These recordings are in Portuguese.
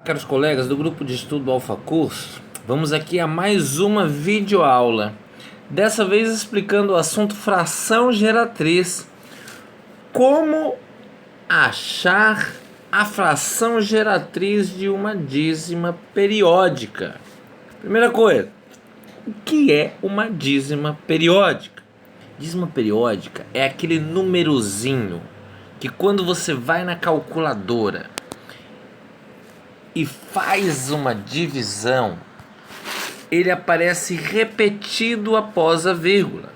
Caros colegas do grupo de estudo Alfa Curso, vamos aqui a mais uma videoaula. Dessa vez explicando o assunto fração geratriz. Como achar a fração geratriz de uma dízima periódica. Primeira coisa, o que é uma dízima periódica? Dízima periódica é aquele númerozinho que quando você vai na calculadora e faz uma divisão, ele aparece repetido após a vírgula.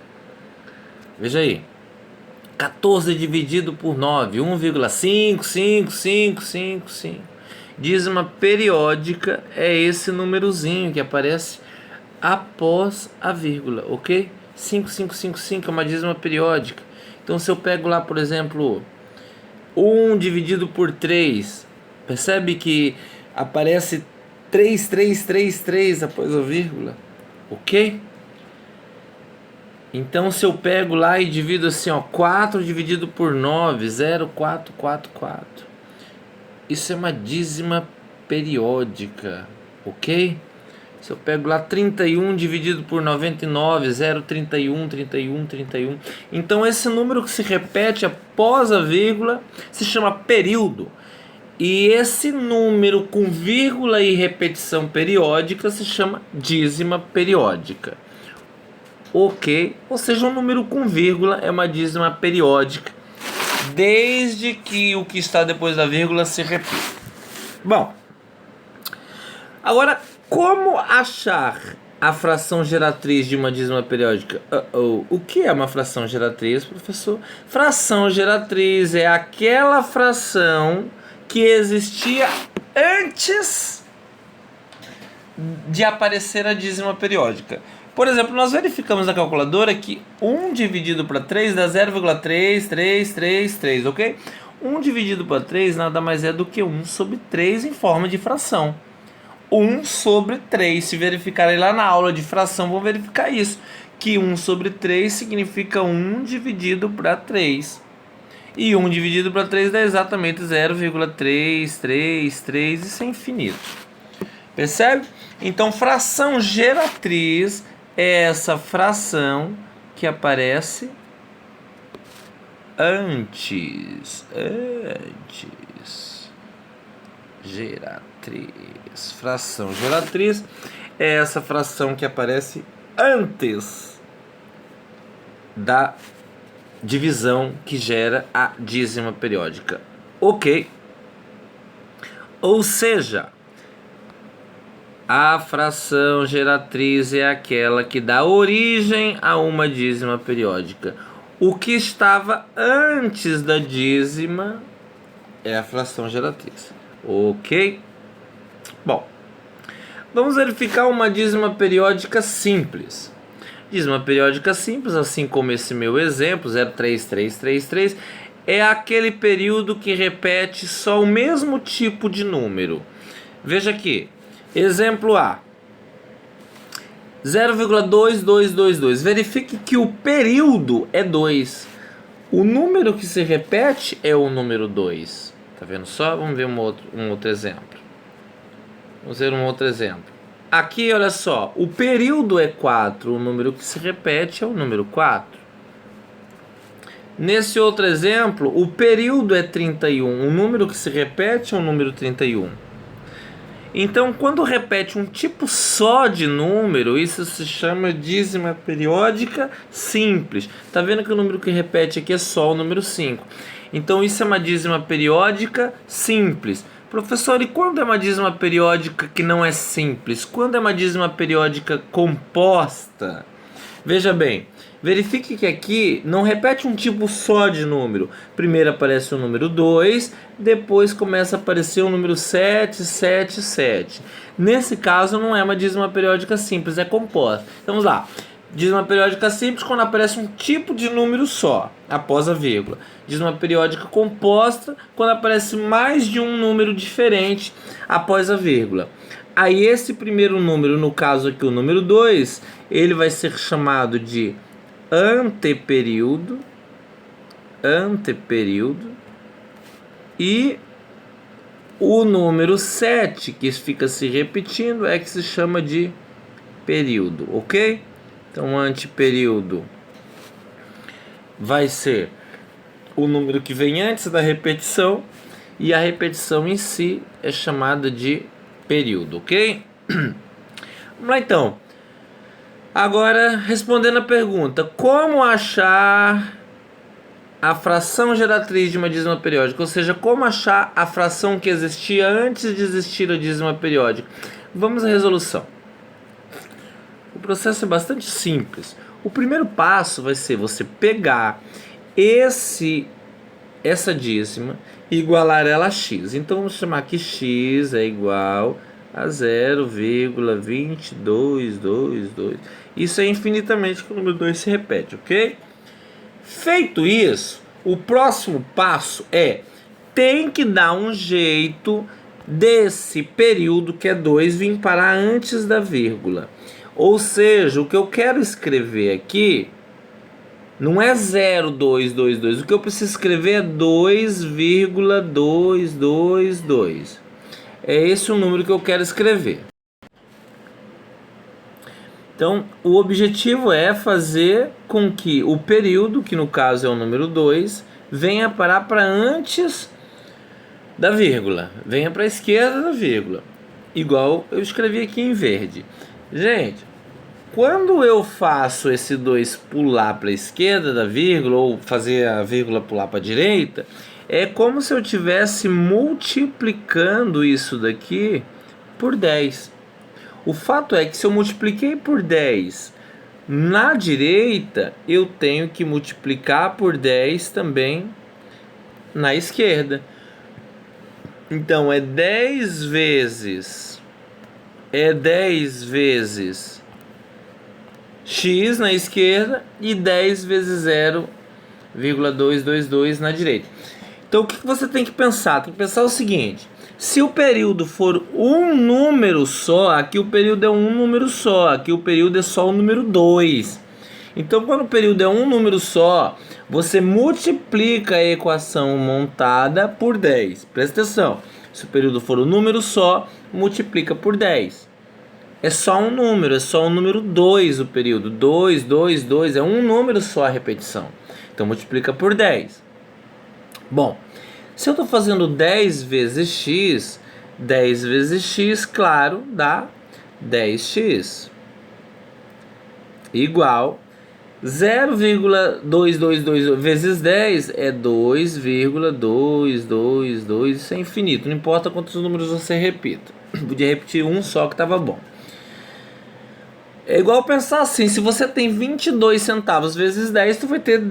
Veja aí, 14 dividido por 9, 1,55555. Dízima periódica é esse númerozinho que aparece após a vírgula, ok? 5555 é uma dízima periódica. Então se eu pego lá, por exemplo, 1 dividido por 3, percebe que aparece 3333 após a vírgula, ok? Então se eu pego lá e divido assim, ó, 4 dividido por 9, 0,444. Isso é uma dízima periódica, ok? Se eu pego lá 31 dividido por 99, 0,313131. Então esse número que se repete após a vírgula se chama período. E esse número com vírgula e repetição periódica se chama dízima periódica. Ok? Ou seja, um número com vírgula é uma dízima periódica, desde que o que está depois da vírgula se repita. Bom, agora, como achar a fração geratriz de uma dízima periódica? O que é uma fração geratriz, professor? Fração geratriz é aquela fração que existia antes de aparecer a dízima periódica. Por exemplo, nós verificamos na calculadora que 1 dividido para 3 dá 0,3333, ok? 1 dividido para 3 nada mais é do que 1 sobre 3 em forma de fração. 1 sobre 3, se verificarem lá na aula de fração, vão verificar isso, que 1 sobre 3 significa 1 dividido para 3. E 1 dividido para 3 dá exatamente 0,333, isso é infinito. Percebe? Então, fração geratriz é essa fração que aparece antes. Geratriz. Fração geratriz é essa fração que aparece antes da divisão que gera a dízima periódica. Ok? Ou seja, a fração geratriz é aquela que dá origem a uma dízima periódica. O que estava antes da dízima é a fração geratriz. Ok? Bom, vamos verificar uma dízima periódica simples. Dízima periódica simples, assim como esse meu exemplo, 03333, é aquele período que repete só o mesmo tipo de número. Veja aqui, exemplo A, 0,2222. Verifique que o período é 2. O número que se repete é o número 2. Tá vendo só? Vamos ver um outro exemplo. Vamos ver um outro exemplo. Aqui, olha só, o período é 4, o número que se repete é o número 4. Nesse outro exemplo, o período é 31, o número que se repete é o número 31. Então, quando repete um tipo só de número, isso se chama dízima periódica simples. Tá vendo que o número que repete aqui é só o número 5. Então, isso é uma dízima periódica simples. Professor, e quando é uma dízima periódica que não é simples? Quando é uma dízima periódica composta? Veja bem, verifique que aqui não repete um tipo só de número. Primeiro aparece o número 2, depois começa a aparecer o número 777. Nesse caso não é uma dízima periódica simples, é composta. Então vamos lá. Dízima periódica simples quando aparece um tipo de número só, após a vírgula. Dízima periódica composta quando aparece mais de um número diferente após a vírgula. Aí esse primeiro número, no caso aqui o número 2, ele vai ser chamado de anteperíodo e O número 7, que fica se repetindo, é que se chama de período, ok? Então, antiperíodo vai ser o número que vem antes da repetição, e a repetição em si é chamada de período, ok? Vamos lá então. Agora, respondendo a pergunta, como achar a fração geratriz de uma dízima periódica, ou seja, como achar a fração que existia antes de existir a dízima periódica? Vamos à resolução. O processo é bastante simples. O primeiro passo vai ser você pegar essa dízima e igualar ela a x. Então vamos chamar que x é igual a 0,2222. Isso é infinitamente que o número 2 se repete, ok? Feito isso, o próximo passo tem que dar um jeito desse período que é 2 vir parar antes da vírgula. Ou seja, o que eu quero escrever aqui não é 0,222. O que eu preciso escrever é 2,222. É esse o número que eu quero escrever. Então, o objetivo é fazer com que o período, que no caso é o número 2, venha parar para antes da vírgula. Venha para a esquerda da vírgula. Igual eu escrevi aqui em verde. Gente, quando eu faço esse 2 pular para a esquerda da vírgula, ou fazer a vírgula pular para a direita, é como se eu estivesse multiplicando isso daqui por 10. O fato é que se eu multipliquei por 10 na direita, eu tenho que multiplicar por 10 também na esquerda. Então é 10 vezes x na esquerda e 10 vezes 0,222 na direita. Então o que você tem que pensar? Tem que pensar o seguinte: se o período for um número só, aqui o período é um número só, aqui o período é só o número 2. Então, quando o período é um número só, você multiplica a equação montada por 10. Presta atenção. Se o período for um número só, multiplica por 10. É só um número, é só o número 2 o período. 2, 2, 2, é um número só a repetição. Então, multiplica por 10. Bom, se eu estou fazendo 10 vezes x, claro, dá 10x. Igual 0,222 vezes 10 é 2,222. Isso é infinito, não importa quantos números você repita. Podia repetir um só que estava bom. É igual pensar assim: se você tem 22 centavos vezes 10, tu vai ter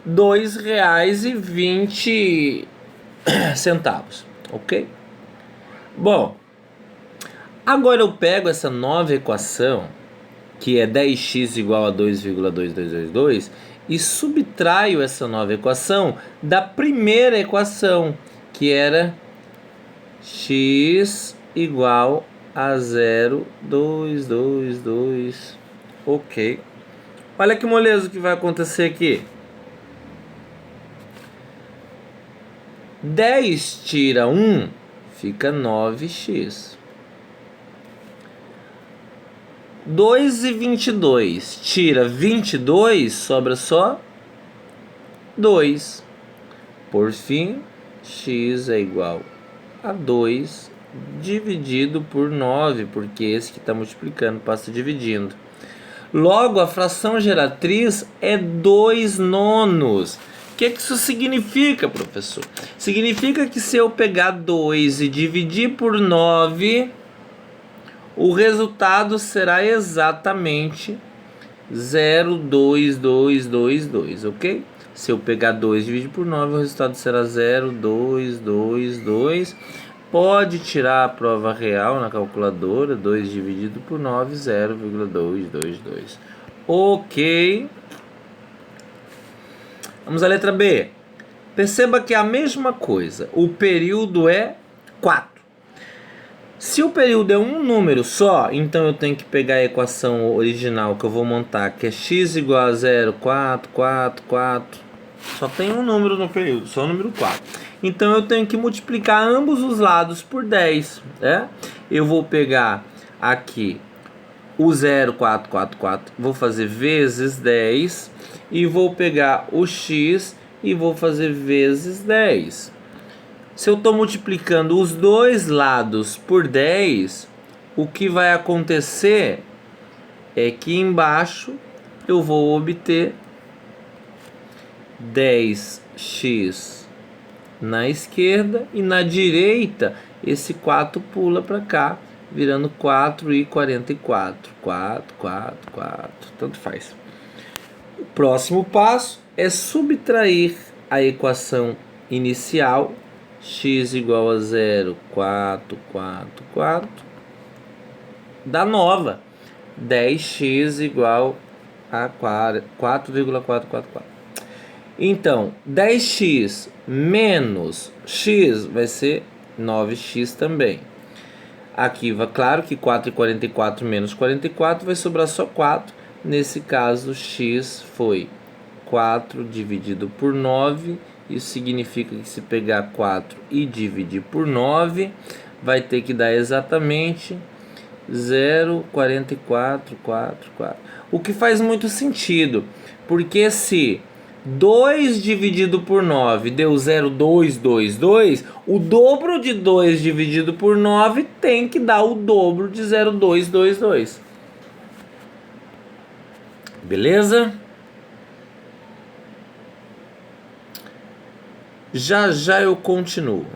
R$2,20, ok? Bom, agora eu pego essa nova equação, que é 10x igual a 2,2222, e subtraio essa nova equação da primeira equação, que era x igual a 0,222, ok? Olha que moleza que vai acontecer aqui. 10 tira 1, fica 9x. 2,22 tira 22, sobra só 2. Por fim, x é igual a 2 dividido por 9, porque esse que está multiplicando passa dividindo. Logo, a fração geratriz é 2 nonos. O que isso significa, professor? Significa que se eu pegar 2 e dividir por 9, o resultado será exatamente 0,2222, ok? Se eu pegar 2 e dividir por 9, o resultado será 0,222. Pode tirar a prova real na calculadora. 2 dividido por 9, 0,222. Ok. Vamos à letra B. Perceba que é a mesma coisa. O período é 4. Se o período é um número só, então eu tenho que pegar a equação original que eu vou montar, que é x igual a 0, 4, 4, 4. Só tem um número no período, só o número 4. Então eu tenho que multiplicar ambos os lados por 10, né? Eu vou pegar aqui o 0,444, vou fazer vezes 10 e vou pegar o x e vou fazer vezes 10. Se eu estou multiplicando os dois lados por 10, o que vai acontecer é que embaixo eu vou obter 10x na esquerda e na direita esse 4 pula para cá, virando 4,44. 4, tanto faz. O próximo passo é subtrair a equação inicial, x igual a 0,444, da nova, 10x igual a 4,444. Então, 10x menos x vai ser 9x também. Aqui, claro que 4,44 menos 44 vai sobrar só 4. Nesse caso, x foi 4 dividido por 9. Isso significa que se pegar 4 e dividir por 9, vai ter que dar exatamente 0,4444. O que faz muito sentido, porque se 2 dividido por 9 deu 0,222, o dobro de 2 dividido por 9 tem que dar o dobro de 0,222. Beleza? Já já eu continuo.